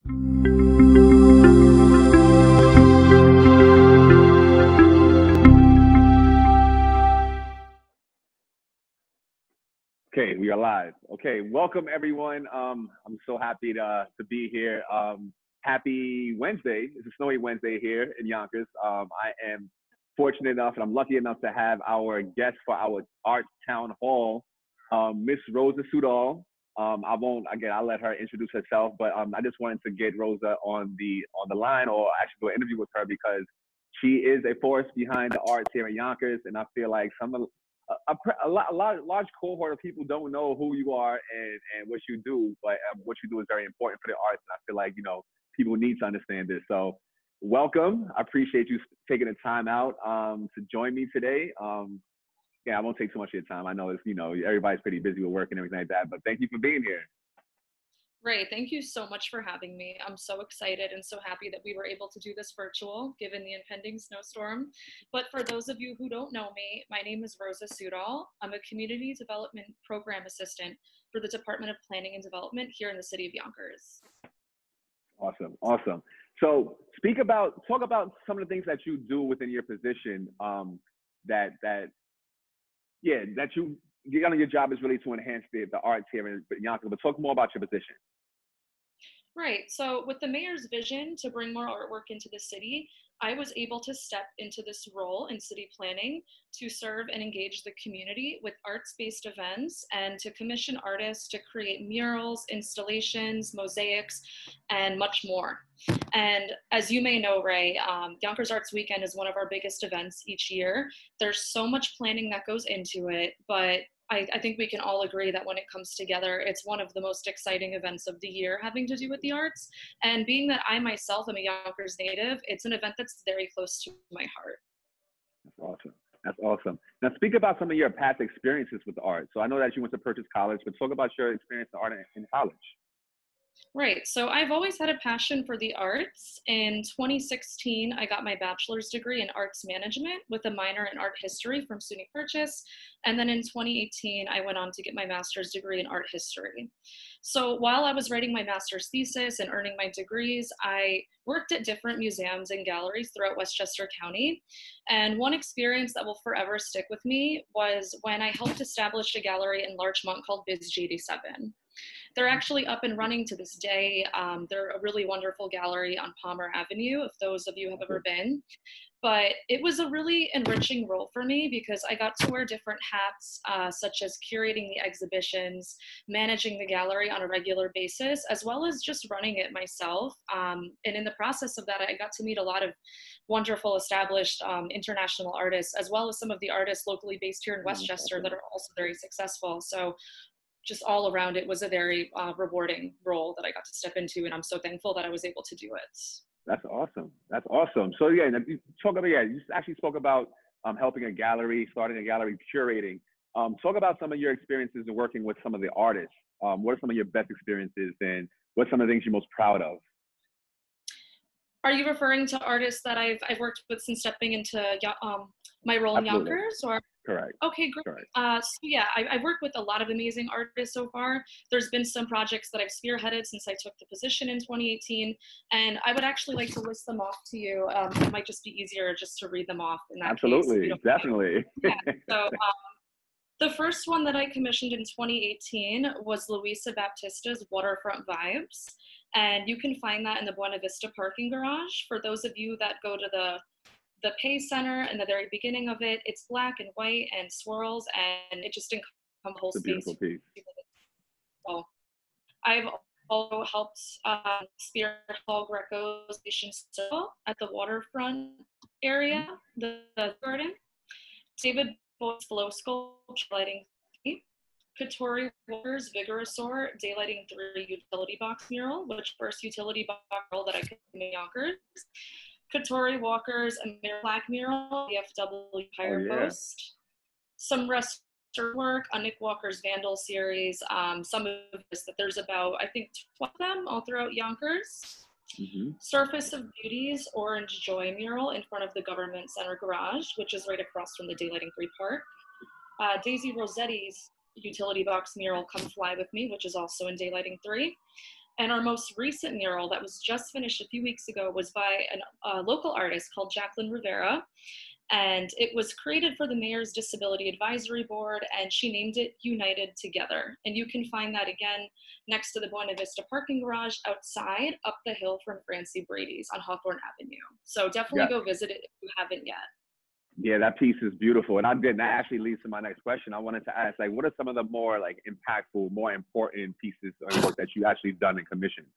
Okay, we are live. Okay, welcome everyone. I'm so happy to be here. Happy Wednesday. It's a snowy Wednesday here in Yonkers. I am fortunate enough and I'm lucky enough to have our guest for our Arts Town Hall, Miss Rosa Sudol. I'll let her introduce herself, but I just wanted to get Rosa on the line, or actually do an interview with her, because she is a force behind the arts here in Yonkers, and I feel like a large cohort of people don't know who you are and what you do, but what you do is very important for the arts, and I feel like, people need to understand this. So welcome. I appreciate you taking the time out to join me today. Yeah, I won't take too much of your time. I know it's, everybody's pretty busy with work and everything like that, but thank you for being here. Great. Thank you so much for having me. I'm so excited and so happy that we were able to do this virtual, given the impending snowstorm. But for those of you who don't know me, my name is Rosa Sudol. I'm a Community Development Program Assistant for the Department of Planning and Development here in the City of Yonkers. Awesome. So talk about some of the things that you do within your position, your job is really to enhance the arts here in Yonkers, but talk more about your position. Right. So with the mayor's vision to bring more artwork into the city, I was able to step into this role in city planning to serve and engage the community with arts-based events and to commission artists to create murals, installations, mosaics, and much more. And as you may know, Ray, Yonkers Arts Weekend is one of our biggest events each year. There's so much planning that goes into it, but I think we can all agree that when it comes together, it's one of the most exciting events of the year having to do with the arts. And being that I myself am a Yonkers native, it's an event that's very close to my heart. That's awesome. Now speak about some of your past experiences with the art. So I know that you went to Purchase College, but talk about your experience in art in college. Right. So I've always had a passion for the arts. In 2016, I got my bachelor's degree in arts management with a minor in art history from SUNY Purchase. And then in 2018, I went on to get my master's degree in art history. So while I was writing my master's thesis and earning my degrees, I worked at different museums and galleries throughout Westchester County. And one experience that will forever stick with me was when I helped establish a gallery in Larchmont called Biz G87. They're actually up and running to this day. They're a really wonderful gallery on Palmer Avenue, if those of you have ever been. But it was a really enriching role for me because I got to wear different hats, such as curating the exhibitions, managing the gallery on a regular basis, as well as just running it myself. And in the process of that, I got to meet a lot of wonderful established international artists, as well as some of the artists locally based here in Westchester that are also very successful. So just all around, it was a very rewarding role that I got to step into, and I'm so thankful that I was able to do it. That's awesome. So yeah, you actually spoke about helping a gallery, starting a gallery, curating. Talk about some of your experiences in working with some of the artists. What are some of your best experiences, and what's some of the things you're most proud of? Are you referring to artists that I've worked with since stepping into my role in Yonkers, or? Correct. Okay, great. So yeah, I've worked with a lot of amazing artists so far. There's been some projects that I've spearheaded since I took the position in 2018, and I would actually like to list them off to you. It might just be easier just to read them off in that Absolutely, case. definitely. Yeah. So the first one that I commissioned in 2018 was Luisa Baptista's Waterfront Vibes, and you can find that in the Buena Vista parking garage. For those of you that go to the Pay Center and the very beginning of it, it's black and white and swirls, and it just encompasses the whole space. Beautiful piece. Well, I've also helped spearhead Paul Greco's Station Circle at the Waterfront area, the garden. David Boyd's Flow Sculpture Lighting 3, Katori Walker's Vigorosaur Daylighting 3 Utility Box Mural, which first utility box mural that I could in Yonkers. Katori Walker's Mirror Black Mural, VFW Fire Post. Some restoration work on Nick Walker's Vandal series. Some of this that there's about, I think, 12 of them all throughout Yonkers. Surface of Beauty's Orange Joy mural in front of the Government Center garage, which is right across from the Daylighting 3 Park. Daisy Rossetti's utility box mural Come Fly With Me, which is also in Daylighting 3. And our most recent mural that was just finished a few weeks ago was by a local artist called Jacqueline Rivera. And it was created for the Mayor's Disability Advisory Board, and she named it United Together. And you can find that again next to the Buena Vista parking garage outside up the hill from Francie Brady's on Hawthorne Avenue. So definitely Yeah. go visit it if you haven't yet. Yeah, that piece is beautiful. And that actually leads to my next question. I wanted to ask, like, what are some of the more like impactful, more important pieces of work that you actually done and commissioned?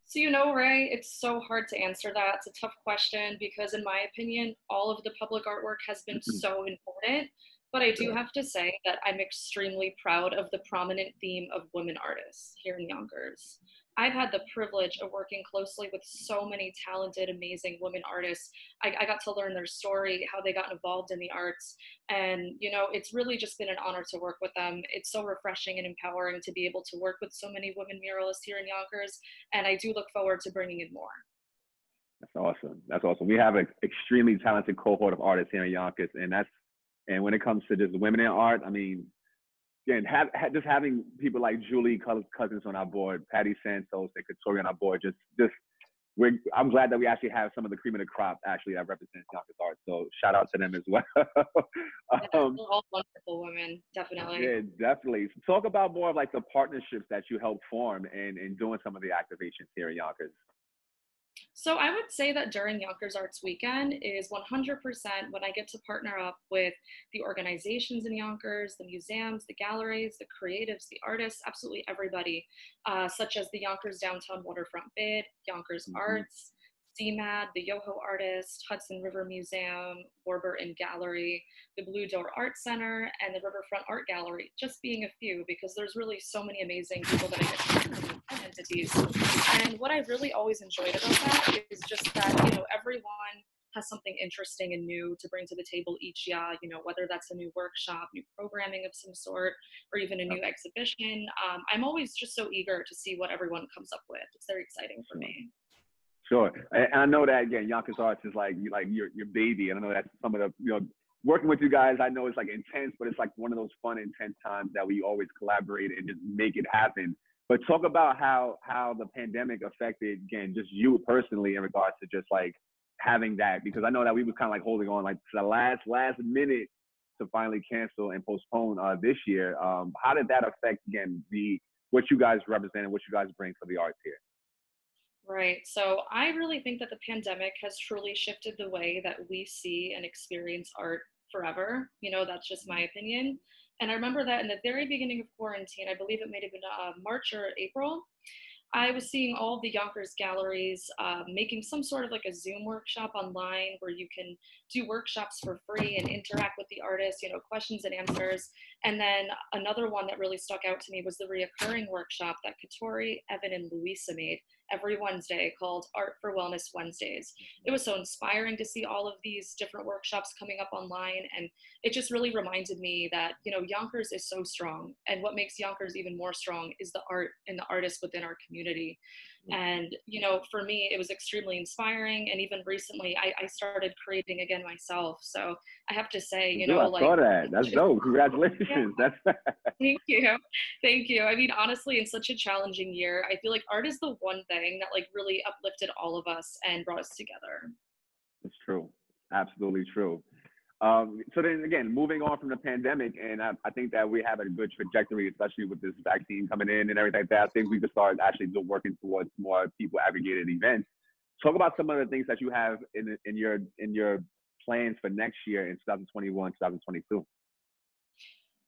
So, Ray, it's so hard to answer that. It's a tough question because, in my opinion, all of the public artwork has been so important. But I do Sure. have to say that I'm extremely proud of the prominent theme of women artists here in Yonkers. I've had the privilege of working closely with so many talented, amazing women artists. I got to learn their story, how they got involved in the arts. And, it's really just been an honor to work with them. It's so refreshing and empowering to be able to work with so many women muralists here in Yonkers. And I do look forward to bringing in more. That's awesome. That's awesome. We have an extremely talented cohort of artists here in Yonkers, and when it comes to just women in art, I mean, again, just having people like Julie Cousins on our board, Patty Santos, and Katori on our board, I'm glad that we actually have some of the cream of the crop actually that represents Yonkers art. So shout out to them as well. Yeah, they're all wonderful women, definitely. Yeah, definitely. Talk about more of like the partnerships that you helped form in doing some of the activations here in Yonkers. So I would say that during Yonkers Arts Weekend is 100% when I get to partner up with the organizations in Yonkers, the museums, the galleries, the creatives, the artists, absolutely everybody, such as the Yonkers Downtown Waterfront Bid, Yonkers Mm-hmm. Arts, CMAD, the Yoho Artist, Hudson River Museum, Warburton Gallery, the Blue Door Art Center, and the Riverfront Art Gallery, just being a few, because there's really so many amazing people that I get to work with and entities. And what I really always enjoyed about that is just that, everyone has something interesting and new to bring to the table each year, whether that's a new workshop, new programming of some sort, or even a new exhibition. I'm always just so eager to see what everyone comes up with. It's very exciting for me. Sure. And I know that, again, Yonkers Arts is like your baby. And I know that's some of the, working with you guys, I know it's like intense, but it's like one of those fun, intense times that we always collaborate and just make it happen. But talk about how the pandemic affected, again, just you personally in regards to just like having that, because I know that we were kind of like holding on like to the last minute to finally cancel and postpone this year. How did that affect, again, what you guys represent and what you guys bring for the arts here? Right. So I really think that the pandemic has truly shifted the way that we see and experience art forever. That's just my opinion. And I remember that in the very beginning of quarantine, I believe it may have been March or April, I was seeing all the Yonkers galleries making some sort of like a Zoom workshop online where you can do workshops for free and interact with the artists, questions and answers. And then another one that really stuck out to me was the reoccurring workshop that Katori, Evan, and Luisa made every Wednesday called Art for Wellness Wednesdays. It was so inspiring to see all of these different workshops coming up online. And it just really reminded me that, Yonkers is so strong. And what makes Yonkers even more strong is the art and the artists within our community. And, for me, it was extremely inspiring. And even recently, I started creating again myself. So I have to say, I saw that. That's dope. Congratulations. Yeah. Thank you. Thank you. I mean, honestly, in such a challenging year, I feel like art is the one thing that like really uplifted all of us and brought us together. It's true. Absolutely true. So then again, moving on from the pandemic, and I think that we have a good trajectory, especially with this vaccine coming in and everything like that. I think we could start actually working towards more people aggregated events. Talk about some of the things that you have in your plans for next year in 2021, 2022.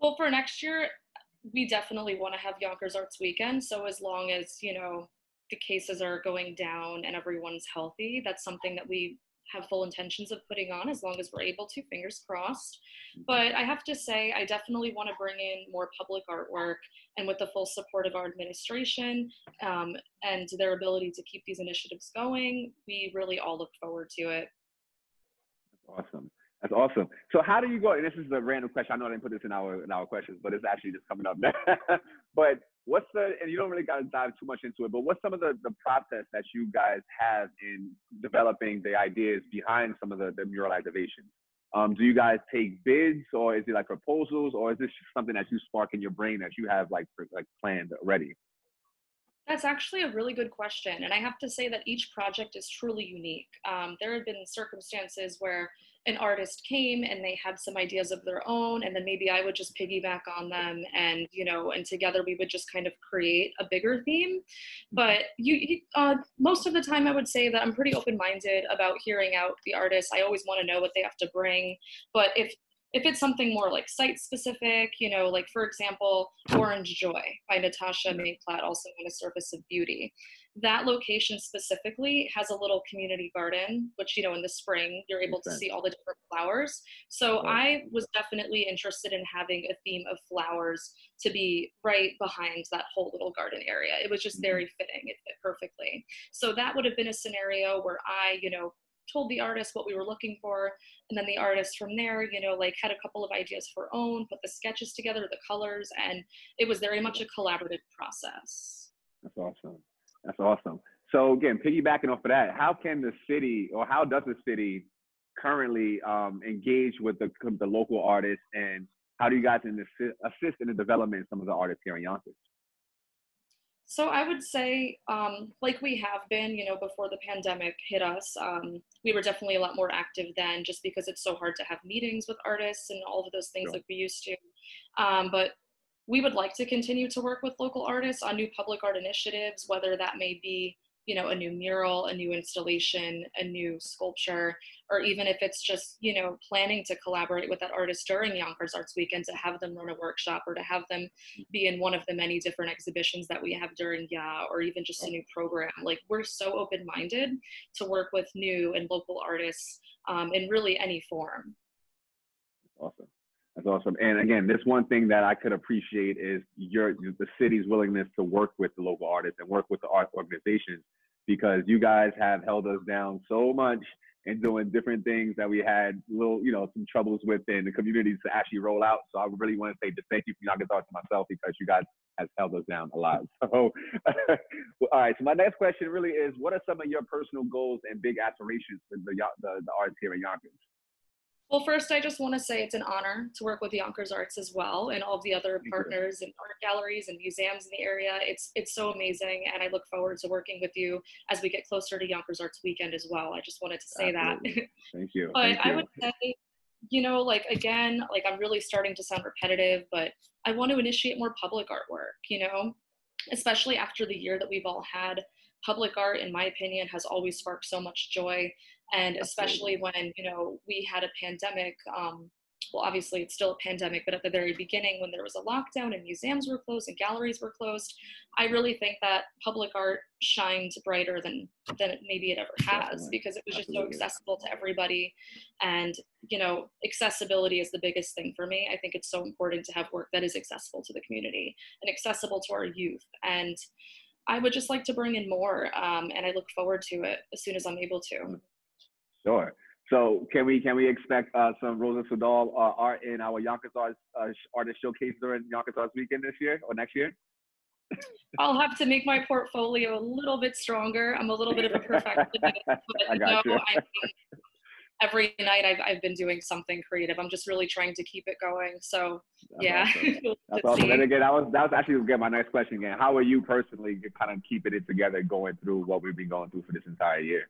Well, for next year, we definitely want to have Yonkers Arts Weekend. So as long as, the cases are going down and everyone's healthy, that's something that we have full intentions of putting on as long as we're able to, fingers crossed. But I have to say, I definitely want to bring in more public artwork, and with the full support of our administration and their ability to keep these initiatives going, we really all look forward to it. Awesome. That's awesome. So how do you go? And this is a random question. I know I didn't put this in our questions, but it's actually just coming up now. But and you don't really got to dive too much into it, but what's some of the process that you guys have in developing the ideas behind some of the mural activations? Do you guys take bids, or is it like proposals, or is this something that you spark in your brain that you have like planned already? That's actually a really good question. And I have to say that each project is truly unique. There have been circumstances where an artist came and they had some ideas of their own, and then maybe I would just piggyback on them and, and together we would just kind of create a bigger theme. But most of the time, I would say that I'm pretty open minded about hearing out the artists. I always want to know what they have to bring. But if it's something more like site specific, like for example, Orange Joy by Natasha May Platt, also known as Surface of Beauty. That location specifically has a little community garden, which, in the spring, you're able to see all the different flowers. So I was definitely interested in having a theme of flowers to be right behind that whole little garden area. It was just very fitting. It fit perfectly. So that would have been a scenario where I, told the artist what we were looking for, and then the artist from there like had a couple of ideas for her own, put the sketches together, the colors, and it was very much a collaborative process. That's awesome. That's awesome. So again, piggybacking off of that, how can the city, or how does the city currently engage with the local artists, and how do you guys assist in the development of some of the artists here in Yonkers? So I would say, like we have been, before the pandemic hit us, we were definitely a lot more active then, just because it's so hard to have meetings with artists and all of those things like we used to. But we would like to continue to work with local artists on new public art initiatives, whether that may be, a new mural, a new installation, a new sculpture, or even if it's just, planning to collaborate with that artist during Yonkers Arts Weekend, to have them run a workshop or to have them be in one of the many different exhibitions that we have during or even just a new program. Like, we're so open-minded to work with new and local artists in really any form. Awesome. That's awesome. And again, this one thing that I could appreciate is the city's willingness to work with the local artists and work with the art organizations, because you guys have held us down so much in doing different things that we had some troubles with in the communities to actually roll out. So I really want to say just thank you for Yonkers Arts to myself, because you guys have held us down a lot. So, all right. So my next question really is, what are some of your personal goals and big aspirations for the arts here in Yonkers? Well, first, I just want to say it's an honor to work with Yonkers Arts as well, and all of the other partners and art galleries and museums in the area. It's so amazing, and I look forward to working with you as we get closer to Yonkers Arts Weekend as well. I just wanted to say Absolutely. that. Thank you. But Thank you. I would say, again, I'm really starting to sound repetitive, but I want to initiate more public artwork, especially after the year that we've all had. Public art, in my opinion, has always sparked so much joy. And especially when, we had a pandemic, well, obviously it's still a pandemic, but at the very beginning when there was a lockdown and museums were closed and galleries were closed, I really think that public art shined brighter than maybe it ever has, because it was just so accessible to everybody. And, accessibility is the biggest thing for me. I think it's so important to have work that is accessible to the community and accessible to our youth. And I would just like to bring in more, and I look forward to it as soon as I'm able to. Sure. So can we expect some Rosa Sudol art in our Yonkers Arts artist showcase during Yonkers Arts Weekend this year or next year? I'll have to make my portfolio a little bit stronger. I'm a little bit of a perfectionist, but I got you. Every night I've been doing something creative. I'm just really trying to keep it going. So yeah. Awesome. That's awesome. And again, that was actually my next question again. How are you personally kind of keeping it together going through what we've been going through for this entire year?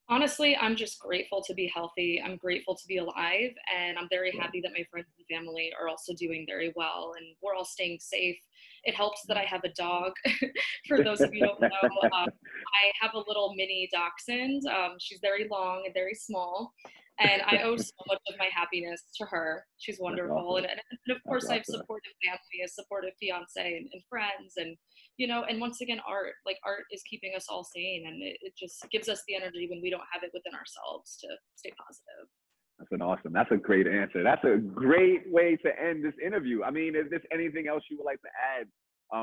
Honestly, I'm just grateful to be healthy. I'm grateful to be alive, and I'm very happy that my friends and family are also doing very well, and we're all staying safe. It helps that I have a dog. For those of you who don't know, I have a little mini dachshund. She's very long and very small, and I owe so much of my happiness to her. She's wonderful. Awesome. And of course, I have supportive family, a supportive fiance and friends, and and once again, art is keeping us all sane, and it just gives us the energy when we don't have it within ourselves to stay positive. That's a great answer. That's a great way to end this interview. I mean, is there anything else you would like to add?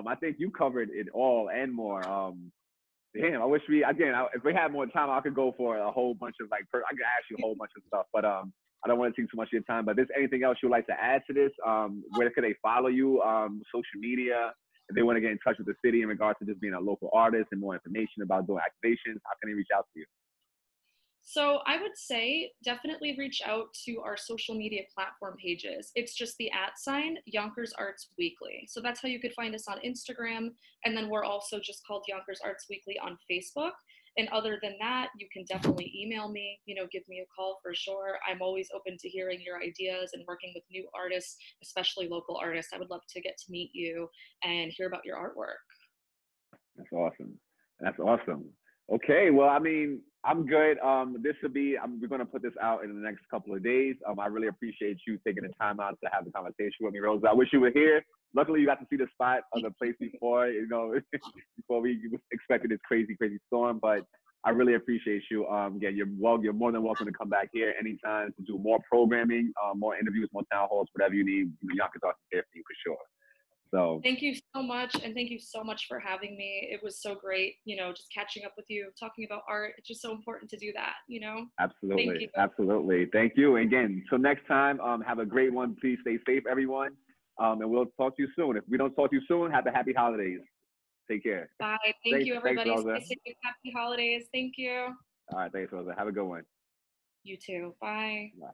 I think you covered it all and more. Damn, I wish if we had more time, I could go for a whole bunch of I could ask you a whole bunch of stuff, but I don't want to take too much of your time. But is there anything else you would like to add to this? Where could they follow you? Social media? If they want to get in touch with the city in regards to just being a local artist and more information about doing activations, how can they reach out to you? So I would say definitely reach out to our social media platform pages. It's just the @ Yonkers Arts Weekly. So that's how you could find us on Instagram. And then we're also just called Yonkers Arts Weekly on Facebook. And other than that, you can definitely email me, give me a call for sure. I'm always open to hearing your ideas and working with new artists, especially local artists. I would love to get to meet you and hear about your artwork. That's awesome. That's awesome. Okay, well, I mean, I'm good. This will be. We're gonna put this out in the next couple of days. I really appreciate you taking the time out to have the conversation with me, Rosa. I wish you were here. Luckily, you got to see the spot of the place before. Before we expected this crazy, crazy storm. But I really appreciate you. Again, you're more than welcome to come back here anytime to do more programming, more interviews, more town halls, whatever you need. Yonkers Arts is here for you for sure. So thank you so much. And thank you so much for having me. It was so great, just catching up with you, talking about art. It's just so important to do that. Absolutely. Thank you. Absolutely. Thank you. Again, till next time, have a great one. Please stay safe, everyone. And we'll talk to you soon. If we don't talk to you soon, have a happy holidays. Take care. Bye. Thank you, everybody. Thanks, Rosa. Stay safe. Happy holidays. Thank you. All right. Thanks, Rosa. Have a good one. You too. Bye. Bye.